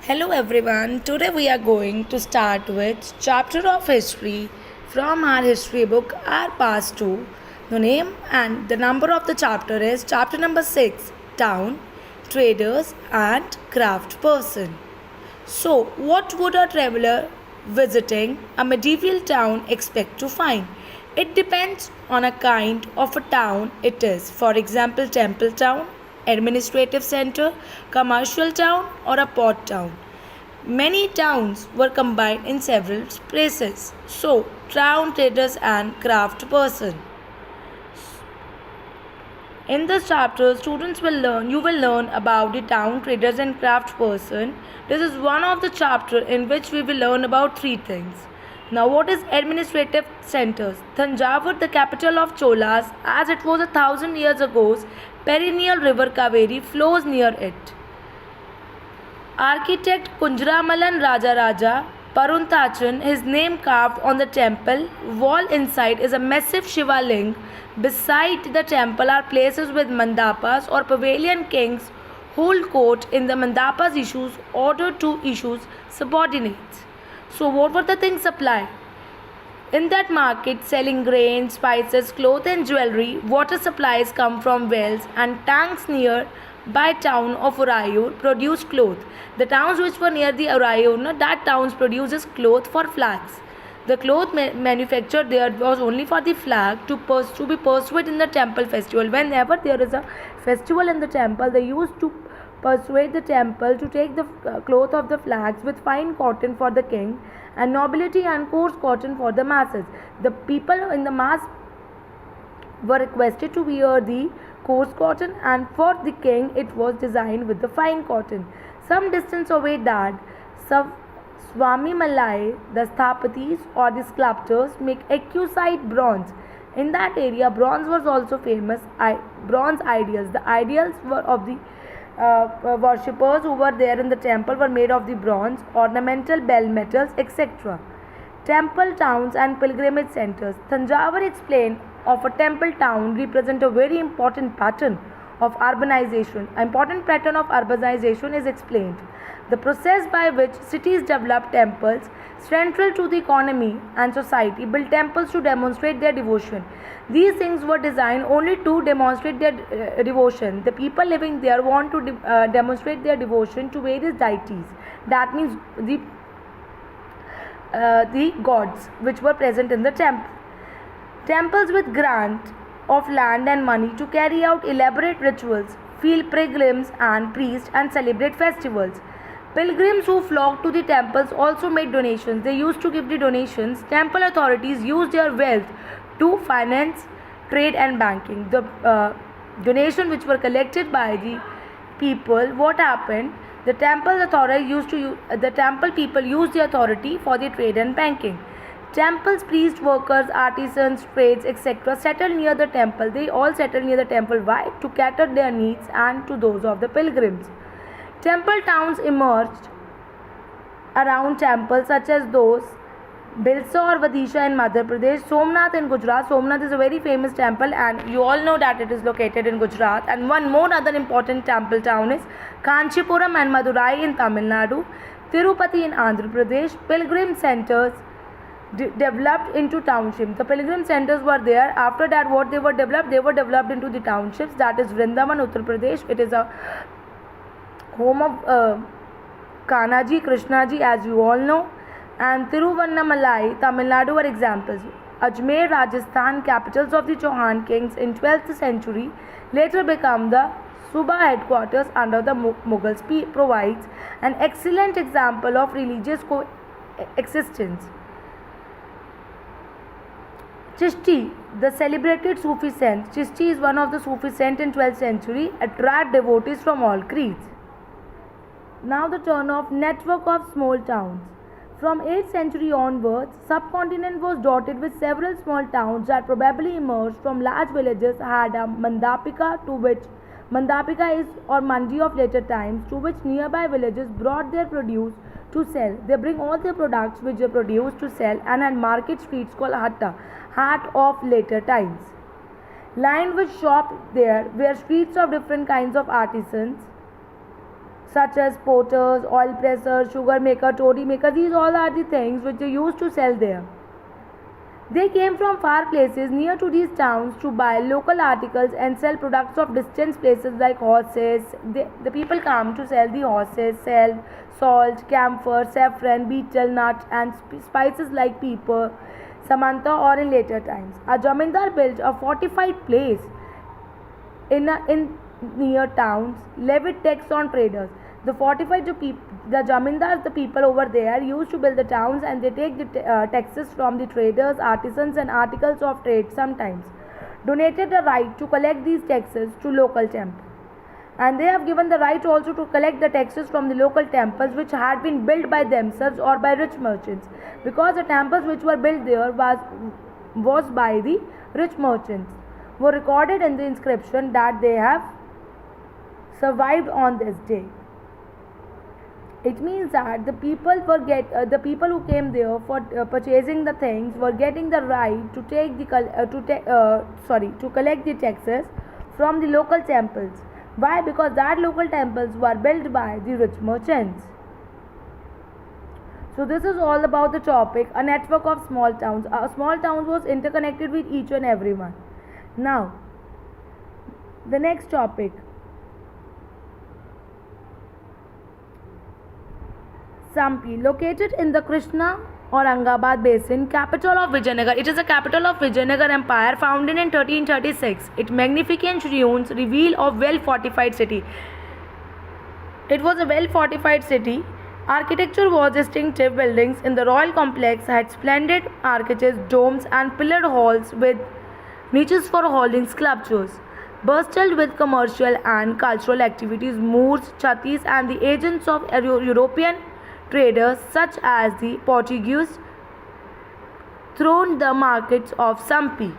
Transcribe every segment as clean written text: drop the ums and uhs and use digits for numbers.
Hello everyone. Today we are going to start with chapter of history from our history book Our Past 2. The name and the number of the chapter is chapter number 6, Town, Traders and Craft Person. So, what would a traveler visiting a medieval town expect to find? It depends on a kind of a town it is. For example, temple town, administrative center, commercial town, or a port town. Many towns were combined in several places. So, town traders and craft person. In this chapter, you will learn about the town traders and craft person. This is one of the chapter in which we will learn about three things. Now, what is administrative centers? Thanjavur, the capital of Cholas, as it was 1,000 years ago, perennial river Kaveri flows near it. Architect Kunjramalan Rajaraja Paruntachan, his name carved on the temple wall inside is a massive Shiva ling. Beside the temple are places with mandapas or pavilion kings hold court in the mandapas issues order to issues subordinates. So what were the things supplied? In that market, selling grain, spices, cloth and jewelry, water supplies come from wells and tanks near by town of Urayur produced cloth. The towns which were near the Urayur, that towns produces cloth for flags. The cloth manufactured there was only for the flag to be pursued in the temple festival. Whenever there is a festival in the temple, they used to persuade the temple to take the cloth of the flags with fine cotton for the king and nobility and coarse cotton for the masses. The people in the mass were requested to wear the coarse cotton and for the king it was designed with the fine cotton. Some distance away that Swami Malai, the sthapatis or the sculptors make exquisite bronze. In that area bronze was also famous. Bronze ideals. The ideals were of the worshippers who were there in the temple were made of the bronze, ornamental bell metals, etc. Temple towns and pilgrimage centers. Thanjavur explained of a temple town represent a very important pattern of urbanization. An important pattern of urbanization is explained. The process by which cities develop temples central to the economy and society build temples to demonstrate their devotion. These things were designed only to demonstrate their devotion. The people living there want to demonstrate their devotion to various deities. That means the gods which were present in the temple. Temples with grant of land and money to carry out elaborate rituals, field pilgrims and priests and celebrate festivals. Pilgrims who flocked to the temples also made donations. They used to give the donations. Temple authorities used their wealth to finance trade and banking. The donation which were collected by the people, what happened? The temple people used the authority for the trade and banking. Temples, priests, workers, artisans, trades, etc. settled near the temple. They all settled near the temple. Why? To cater their needs and to those of the pilgrims. Temple towns emerged around temples such as those Bilsa or Vadisha in Madhya Pradesh, Somnath in Gujarat. Somnath is a very famous temple and you all know that it is located in Gujarat. And one more other important temple town is Kanchipuram and Madurai in Tamil Nadu, Tirupati in Andhra Pradesh. Pilgrim centers developed into townships. The pilgrim centers were there. After that, what they were developed? They were developed into the townships. That is Vrindavan, Uttar Pradesh. It is a home of Kanaji, Krishnaji, as you all know, and Tiruvannamalai, Tamil Nadu are examples. Ajmer, Rajasthan, capitals of the Chauhan kings in 12th century, later become the Suba headquarters under the Mughals, provides an excellent example of religious coexistence. Chishti, the celebrated Sufi saint. Chishti is one of the Sufi saints in 12th century, attract devotees from all creeds. Now the turn of network of small towns. From 8th century onwards, subcontinent was dotted with several small towns that probably emerged from large villages had a mandapika to which mandapika is or mandi of later times to which nearby villages brought their produce to sell. They bring all their products which they produce to sell and had market streets called hatta, hat of later times. Lined with shops there were streets of different kinds of artisans such as potters, oil pressers, sugar maker, toddy maker. These all are the things which they used to sell there. They came from far places near to these towns to buy local articles and sell products of distant places like horses. The people come to sell the horses, sell salt, camphor, saffron, betel nut and spices like pepper, samantha or in later times. A jamindar built a fortified place in near towns, levied tax on traders. The jamindars, the people over there, used to build the towns and they take the taxes from the traders, artisans, and articles of trade. Sometimes donated the right to collect these taxes to local temples. And they have given the right also to collect the taxes from the local temples which had been built by themselves or by rich merchants, because the temples which were built there was by the rich merchants, were recorded in the inscription that they have survived on this day. It means that the people who came there for purchasing the things were getting the right to take the to collect the taxes from the local temples. Why? Because that local temples were built by the rich merchants. So this is all about the topic, a network of small towns. A small town was interconnected with each and everyone. Now, the next topic. Sampi, located in the Krishna Aurangabad basin, capital of Vijayanagar. It is the capital of Vijayanagar Empire, founded in 1336. Its magnificent ruins reveal a well-fortified city. It was a well-fortified city. Architecture was distinctive. Buildings in the royal complex had splendid arches, domes, and pillared halls with niches for holding sculptures. Bustled with commercial and cultural activities, Moors, Chattis, and the agents of European traders such as the Portuguese thronged the markets of Sampi.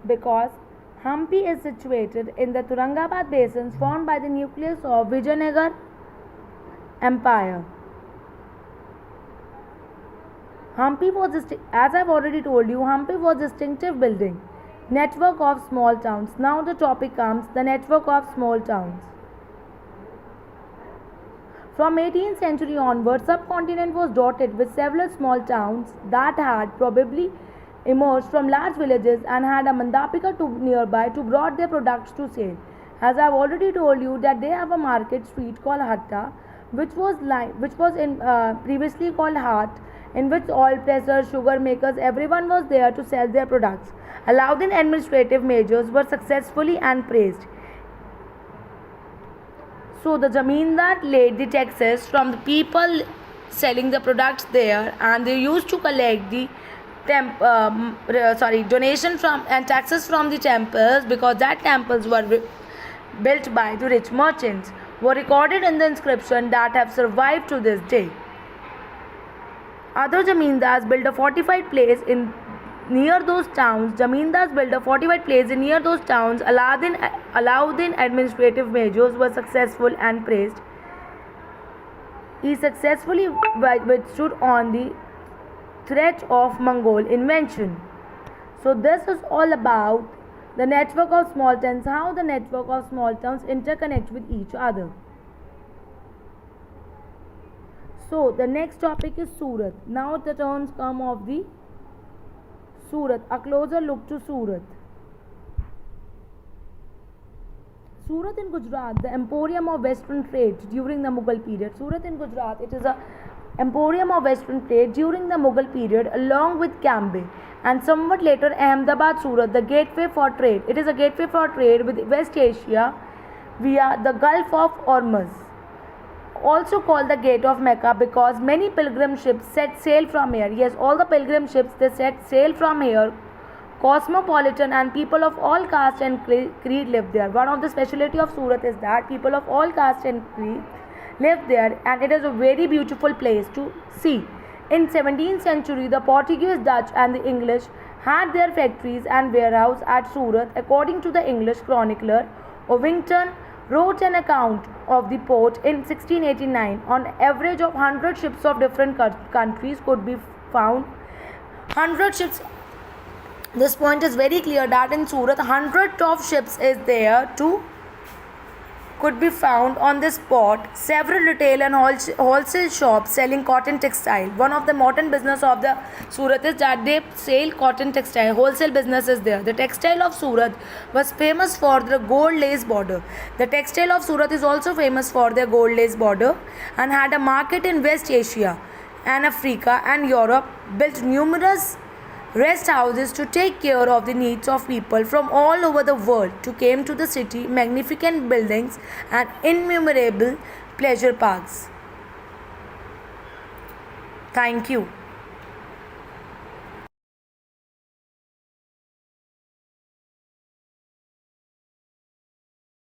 Because Hampi is situated in the Aurangabad basins formed by the nucleus of Vijayanagar Empire. Hampi was, as I've already told you, Hampi was distinctive building. Network of small towns. Now the topic comes, the network of small towns. From 18th century onwards, subcontinent was dotted with several small towns that had probably emerged from large villages and had a mandapika nearby to brought their products to sale. As I have already told you that they have a market street called Hatta, which was previously called Hat, in which oil pressers, sugar makers, everyone was there to sell their products. Alauddin administrative measures were successfully and praised. So the Jamindar laid the taxes from the people selling the products there, and they used to collect the donation from and taxes from the temples, because that temples were built by the rich merchants, were recorded in the inscription that have survived to this day. Other Jamindars built a fortified place in near those towns. Jamindars built a fortified place in near those towns. Alauddin administrative measures were successful and praised. He successfully withstood on the threat of Mongol invasion. So this is all about the network of small towns, how the network of small towns interconnect with each other. So the next topic is Surat. Now the turns come of the Surat. A closer look to Surat. Surat in Gujarat, the emporium of western trade during the Mughal period. Surat in Gujarat, it is a emporium of western trade during the Mughal period, along with Cambay and somewhat later Ahmedabad, Surat, the gateway for trade. It is a gateway for trade with West Asia via the Gulf of Hormuz. also called the gate of Mecca because many pilgrim ships set sail from here. Yes, all the pilgrim ships they set sail from here. Cosmopolitan and people of all caste and creed live there. One of the speciality of Surat is that people of all caste and creed live there, and it is a very beautiful place to see. In 17th century, the Portuguese, Dutch, and the English had their factories and warehouse at Surat. According to the English chronicler Ovington, wrote an account of the port in 1689. On average of 100 ships of different countries could be found. 100 ships. This point is very clear that in Surat, 100 of ships is there to could be found on this port. Several retail and wholesale shops selling cotton textile. One of the modern business of the Surat is that they sell cotton textile. Wholesale business is there. The textile of Surat was famous for the gold lace border. The textile of Surat is also famous for their gold lace border and had a market in West Asia and Africa and Europe. Built numerous rest houses to take care of the needs of people from all over the world to came to the city, magnificent buildings and innumerable pleasure parks. Thank you.